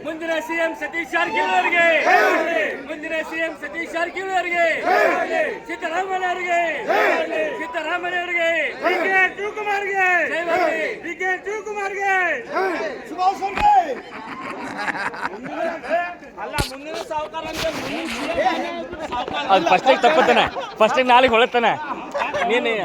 ಮುಂದಿನ ಸಿಎಂ ಸತೀಶ್ ಜಾರಕಿಹೊಳಿ ಅವರಿಗೆ, ಮುಂದಿನ ಸಿಎಂ ಸತೀಶ್ ಜಾರಕಿಹೊಳಿ ಅವರಿಗೆ, ಸಿದ್ದರಾಮಯ್ಯ ಸಿದ್ದರಾಮಯ್ಯವರಿಗೆ, ಡಿ.ಕೆ. ಶಿವಕುಮಾರ್ಗೆ, ಡಿ.ಕೆ. ಶಿವಕುಮಾರ್ಗೆ, ಸುಭಾಷ್ ಅವರಿಗೆ ಅಲ್ಲ ಮುಂದಿನ ಸಾವುಕಾರ ಅದು ಫಸ್ಟಿಗೆ ತಪ್ಪತ್ತಾನೆ, ಫಸ್ಟಿಗೆ ನಾಳೆಗೆ ಹೊಳತಾನೆ ನೀನು.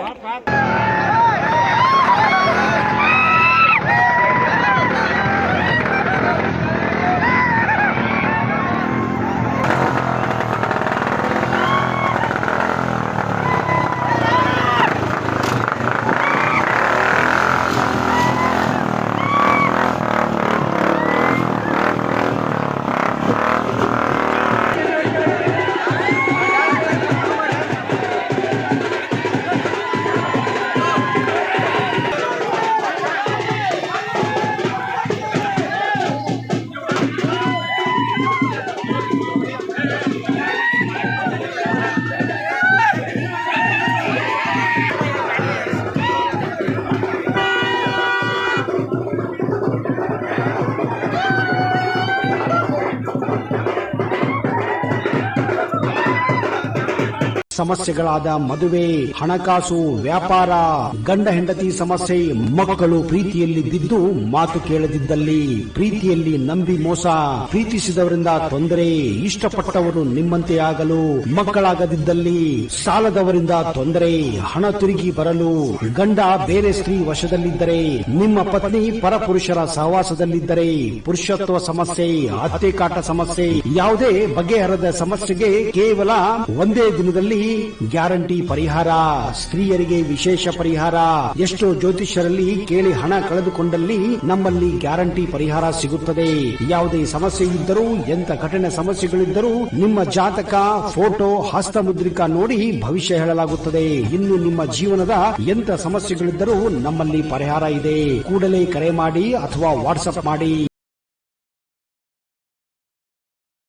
ಸಮಸ್ಯೆಗಳಾದ ಮದುವೆ, ಹಣಕಾಸು, ವ್ಯಾಪಾರ, ಗಂಡ ಹೆಂಡತಿ ಸಮಸ್ಯೆ, ಮಕ್ಕಳು ಪ್ರೀತಿಯಲ್ಲಿ ಬಿದ್ದು ಮಾತು ಕೇಳದಿದ್ದಲ್ಲಿ, ಪ್ರೀತಿಯಲ್ಲಿ ನಂಬಿ ಮೋಸ, ಪ್ರೀತಿಸಿದವರಿಂದ ತೊಂದರೆ, ಇಷ್ಟಪಟ್ಟವರು ನಿಮ್ಮಂತೆ ಆಗಲು ಮಕ್ಕಳಾಗದಿದ್ದಲ್ಲಿ, ಸಾಲದವರಿಂದ ತೊಂದರೆ, ಹಣ ತಿರುಗಿ ಬರಲು, ಗಂಡ ಬೇರೆ ಸ್ತ್ರೀ ವಶದಲ್ಲಿದ್ದರೆ, ನಿಮ್ಮ ಪತ್ನಿ ಪರಪುರುಷರ ಸಹವಾಸದಲ್ಲಿದ್ದರೆ, ಪುರುಷತ್ವ ಸಮಸ್ಯೆ, ಅತ್ತೆ ಕಾಟ ಸಮಸ್ಯೆ, ಯಾವುದೇ ಬಗೆಹರದ ಸಮಸ್ಯೆಗೆ ಕೇವಲ ಒಂದೇ ದಿನದಲ್ಲಿ ಗ್ಯಾರಂಟಿ ಪರಿಹಾರ. ಸ್ತ್ರೀಯರಿಗೆ ವಿಶೇಷ ಪರಿಹಾರ. ಎಷ್ಟೋ ಜ್ಯೋತಿಷ್ಯರಲ್ಲಿ ಕೇಳಿ ಹಣ ಕಳೆದುಕೊಂಡಲ್ಲಿ ನಮ್ಮಲ್ಲಿ ಗ್ಯಾರಂಟಿ ಪರಿಹಾರ ಸಿಗುತ್ತದೆ. ಯಾವುದೇ ಸಮಸ್ಯೆ ಇದ್ದರೂ, ಎಂತ ಕಠಿಣ ಸಮಸ್ಯೆಗಳಿದ್ದರೂ ನಿಮ್ಮ ಜಾತಕ, ಫೋಟೋ, ಹಸ್ತಮುದ್ರಿಕಾ ನೋಡಿ ಭವಿಷ್ಯ ಹೇಳಲಾಗುತ್ತದೆ. ಇನ್ನು ನಿಮ್ಮ ಜೀವನದ ಎಂತ ಸಮಸ್ಯೆಗಳಿದ್ದರೂ ನಮ್ಮಲ್ಲಿ ಪರಿಹಾರ ಇದೆ. ಕೂಡಲೇ ಕರೆ ಮಾಡಿ ಅಥವಾ ವಾಟ್ಸ್ಆಪ್ ಮಾಡಿ.